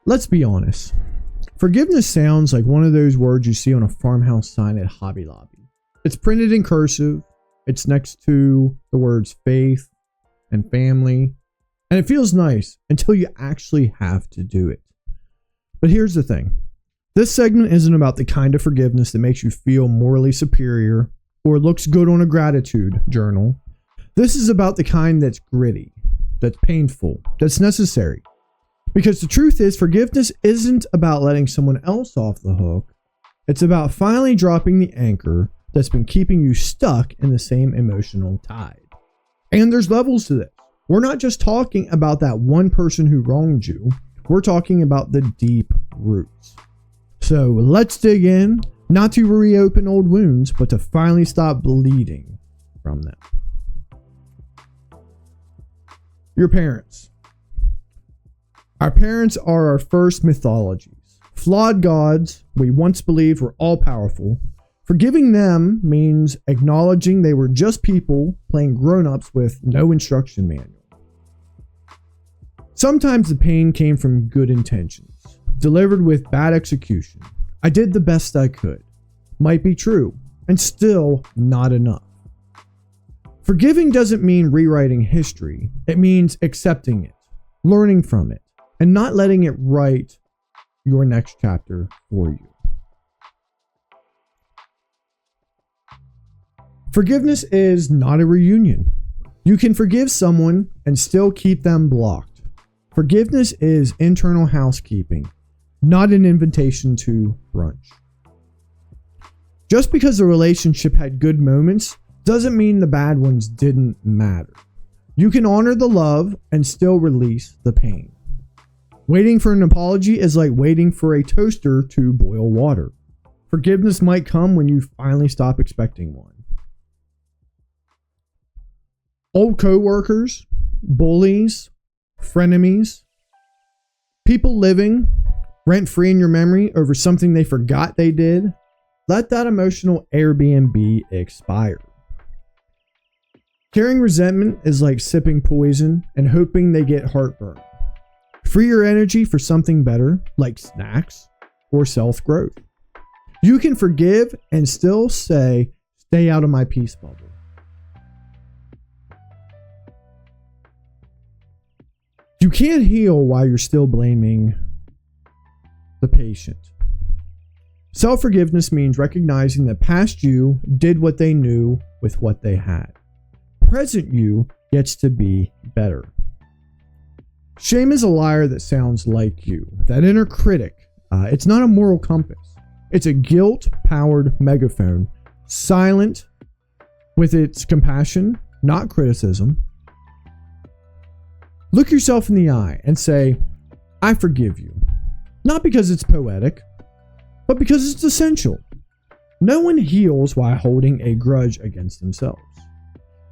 Let's be honest. Forgiveness sounds like one of those words you see on a farmhouse sign at Hobby Lobby. It's printed in cursive. It's next to the words faith and family. And it feels nice until you actually have to do it. But here's the thing. This segment isn't about the kind of forgiveness that makes you feel morally superior or looks good on a gratitude journal. This is about the kind that's gritty, that's painful, that's necessary. Because the truth is, forgiveness isn't about letting someone else off the hook. It's about finally dropping the anchor that's been keeping you stuck in the same emotional tide. And there's levels to this. We're not just talking about that one person who wronged you. We're talking about the deep roots. So let's dig in, not to reopen old wounds, but to finally stop bleeding from them. Your parents. Our parents are our first mythologies. Flawed gods we once believed were all-powerful. Forgiving them means acknowledging they were just people playing grown-ups with no instruction manual. Sometimes the pain came from good intentions, delivered with bad execution. I did the best I could. Might be true, and still not enough. Forgiving doesn't mean rewriting history. It means accepting it, learning from it, and not letting it write your next chapter for you. Forgiveness is not a reunion. You can forgive someone and still keep them blocked. Forgiveness is internal housekeeping, not an invitation to brunch. Just because the relationship had good moments doesn't mean the bad ones didn't matter. You can honor the love and still release the pain. Waiting for an apology is like waiting for a toaster to boil water. Forgiveness might come when you finally stop expecting one. Old coworkers, bullies, frenemies, people living rent-free in your memory over something they forgot they did, let that emotional Airbnb expire. Carrying resentment is like sipping poison and hoping they get heartburn. Free your energy for something better, like snacks or self-growth. You can forgive and still say, stay out of my peace bubble. You can't heal while you're still blaming the patient. Self-forgiveness means recognizing that past you did what they knew with what they had. Present you gets to be better. Shame is a liar that sounds like you. That inner critic. It's not a moral compass. It's a guilt-powered megaphone, silent with its compassion, not criticism. Look yourself in the eye and say, I forgive you. Not because it's poetic, but because it's essential. No one heals while holding a grudge against themselves.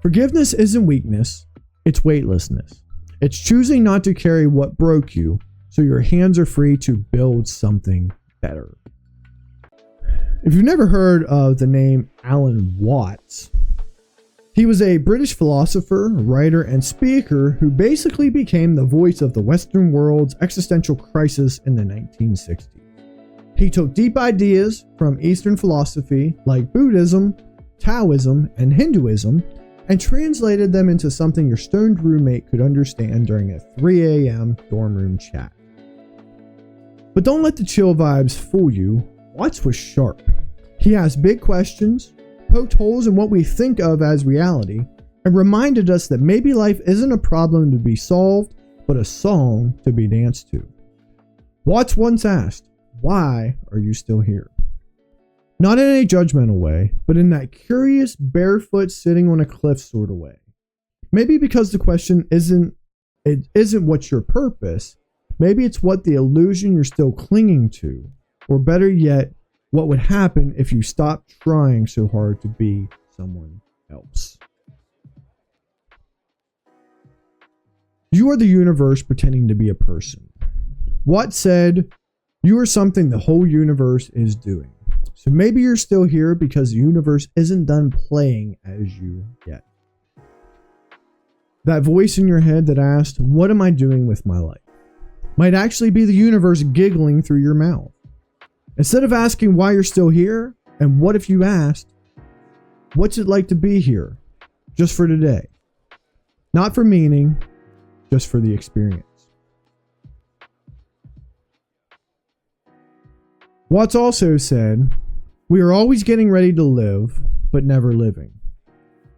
Forgiveness isn't weakness, it's weightlessness. It's choosing not to carry what broke you so your hands are free to build something better. If you've never heard of the name Alan Watts, he was a British philosopher, writer, and speaker who basically became the voice of the Western world's existential crisis in the 1960s. He took deep ideas from Eastern philosophy like Buddhism, Taoism, and Hinduism and translated them into something your stoned roommate could understand during a 3 a.m. dorm room chat. But don't let the chill vibes fool you. Watts was sharp. He asked big questions, poked holes in what we think of as reality, and reminded us that maybe life isn't a problem to be solved, but a song to be danced to. Watts once asked, why are you still here? Not in a judgmental way, but in that curious, barefoot, sitting on a cliff sort of way. Maybe because the question isn't what's your purpose, maybe it's what the illusion you're still clinging to, or better yet, what would happen if you stopped trying so hard to be someone else. You are the universe pretending to be a person. Watts said, you are something the whole universe is doing. So maybe you're still here because the universe isn't done playing as you yet. That voice in your head that asked, what am I doing with my life? might actually be the universe giggling through your mouth. Instead of asking why you're still here, and what if you asked, what's it like to be here? Just for today. Not for meaning, just for the experience. Watts also said, we are always getting ready to live, but never living.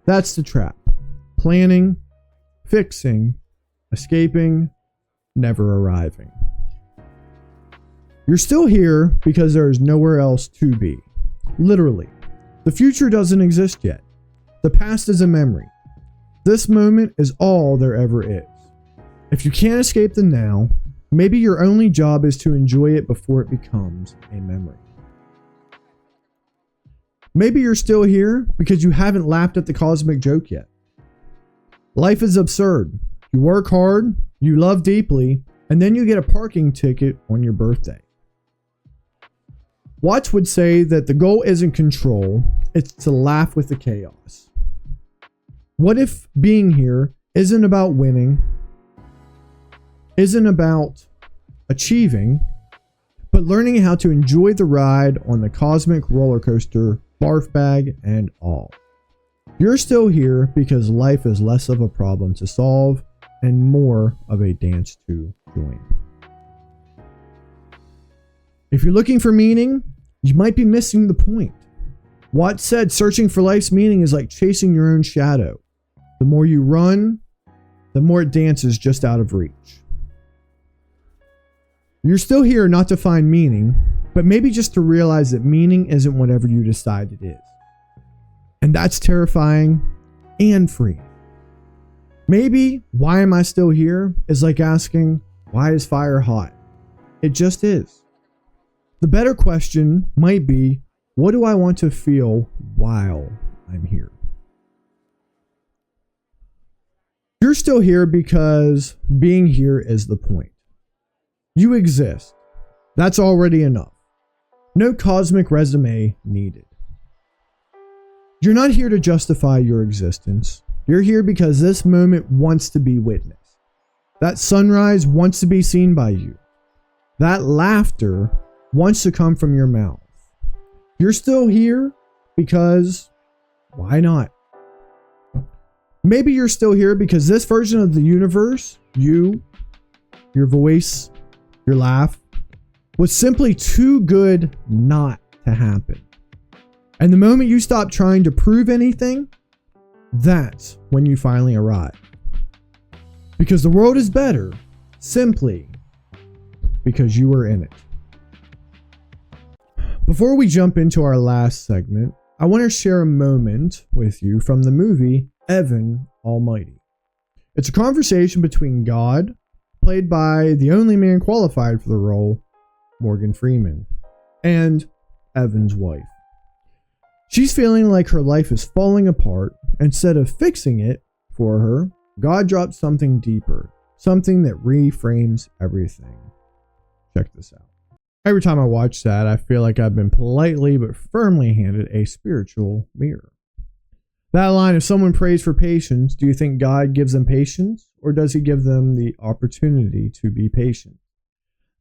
That's the trap. Planning, fixing, escaping, never arriving. You're still here because there is nowhere else to be. Literally. The future doesn't exist yet. The past is a memory. This moment is all there ever is. If you can't escape the now, maybe your only job is to enjoy it before it becomes a memory. Maybe you're still here because you haven't laughed at the cosmic joke yet. Life is absurd. You work hard, you love deeply, and then you get a parking ticket on your birthday. Watts would say that the goal isn't control, it's to laugh with the chaos. What if being here isn't about winning, isn't about achieving, but learning how to enjoy the ride on the cosmic roller coaster, barf bag and all? You're still here because life is less of a problem to solve and more of a dance to join. If you're looking for meaning, you might be missing the point. Watts said searching for life's meaning is like chasing your own shadow. The more you run, the more it dances just out of reach. You're still here not to find meaning, but maybe just to realize that meaning isn't whatever you decide it is. And that's terrifying and freeing. Maybe why am I still here is like asking, why is fire hot? It just is. The better question might be, what do I want to feel while I'm here? You're still here because being here is the point. You exist. That's already enough. No cosmic resume needed. You're not here to justify your existence. You're here because this moment wants to be witnessed. That sunrise wants to be seen by you. That laughter wants to come from your mouth. You're still here because why not? Maybe you're still here because this version of the universe, you, your voice, your laugh, was simply too good not to happen. And the moment you stop trying to prove anything, that's when you finally arrive. Because the world is better simply because you were in it. Before we jump into our last segment, I want to share a moment with you from the movie Evan Almighty. It's a conversation between God, played by the only man qualified for the role, Morgan Freeman, and Evan's wife. She's feeling like her life is falling apart. Instead of fixing it for her, God drops something deeper, something that reframes everything. Check this out. Every time I watch that, I feel like I've been politely but firmly handed a spiritual mirror. That line, if someone prays for patience, do you think God gives them patience, or does he give them the opportunity to be patient?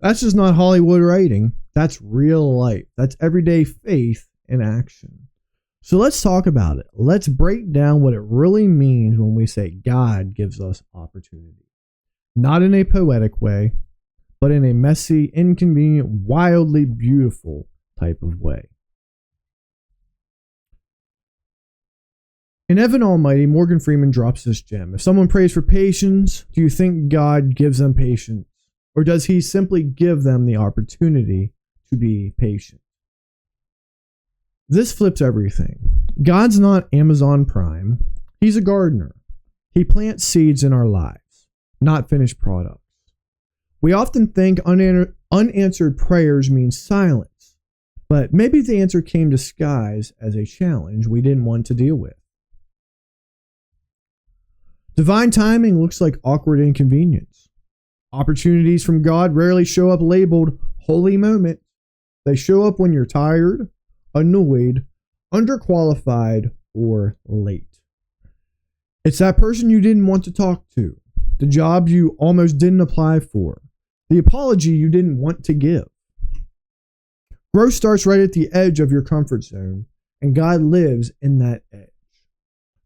That's just not Hollywood writing. That's real life. That's everyday faith in action. So let's talk about it. Let's break down what it really means when we say God gives us opportunity. Not in a poetic way, but in a messy, inconvenient, wildly beautiful type of way. In Evan Almighty, Morgan Freeman drops this gem. If someone prays for patience, do you think God gives them patience? Or does he simply give them the opportunity to be patient? This flips everything. God's not Amazon Prime. He's a gardener. He plants seeds in our lives, not finished products. We often think unanswered prayers mean silence, but maybe the answer came disguised as a challenge we didn't want to deal with. Divine timing looks like awkward inconvenience. Opportunities from God rarely show up labeled holy moment. They show up when you're tired, annoyed, underqualified, or late. It's that person you didn't want to talk to, the job you almost didn't apply for, the apology you didn't want to give. Growth starts right at the edge of your comfort zone, and God lives in that edge.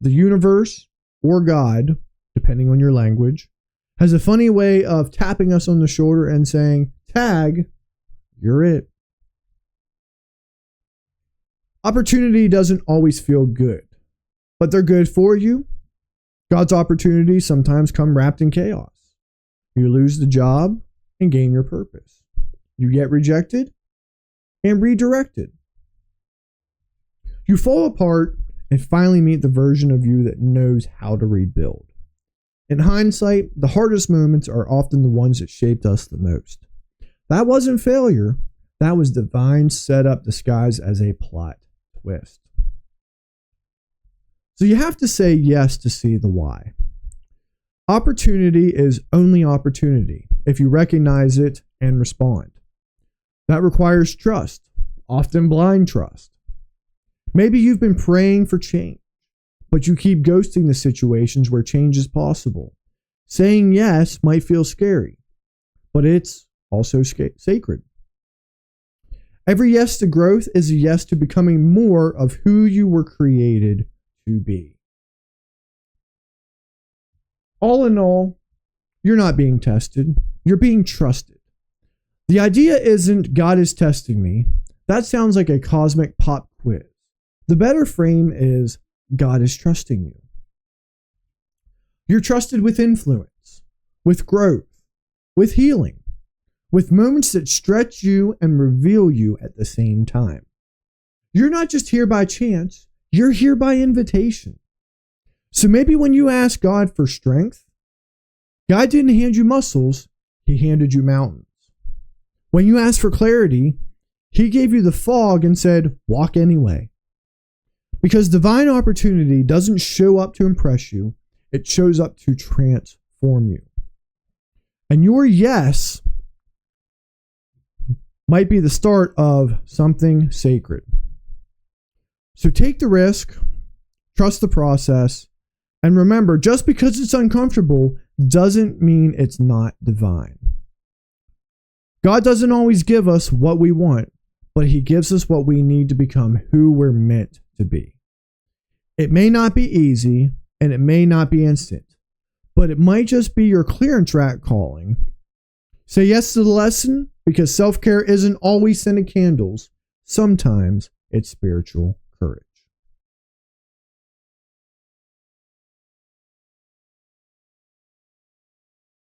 The universe, or God, depending on your language, has a funny way of tapping us on the shoulder and saying, "Tag, you're it." Opportunity doesn't always feel good, but they're good for you. God's opportunities sometimes come wrapped in chaos. You lose the job and gain your purpose. You get rejected and redirected. You fall apart and finally meet the version of you that knows how to rebuild. In hindsight, the hardest moments are often the ones that shaped us the most. That wasn't failure. That was divine setup disguised as a plot twist. So you have to say yes to see the why. Opportunity is only opportunity if you recognize it and respond. That requires trust, often blind trust. Maybe you've been praying for change, but you keep ghosting the situations where change is possible. Saying yes might feel scary, but it's also sacred. Every yes to growth is a yes to becoming more of who you were created to be. All in all, you're not being tested, you're being trusted. The idea isn't God is testing me. That sounds like a cosmic pop quiz. The better frame is God is trusting you. You're trusted with influence, with growth, with healing, with moments that stretch you and reveal you at the same time. You're not just here by chance, you're here by invitation. So maybe when you ask God for strength, God didn't hand you muscles, He handed you mountains. When you asked for clarity, He gave you the fog and said, walk anyway. Because divine opportunity doesn't show up to impress you, it shows up to transform you. And your yes might be the start of something sacred. So take the risk, trust the process, and remember, just because it's uncomfortable doesn't mean it's not divine. God doesn't always give us what we want, but He gives us what we need to become who we're meant to be. It may not be easy, and it may not be instant, but it might just be your clearance track calling. Say yes to the lesson, because self-care isn't always scented candles. Sometimes it's spiritual courage.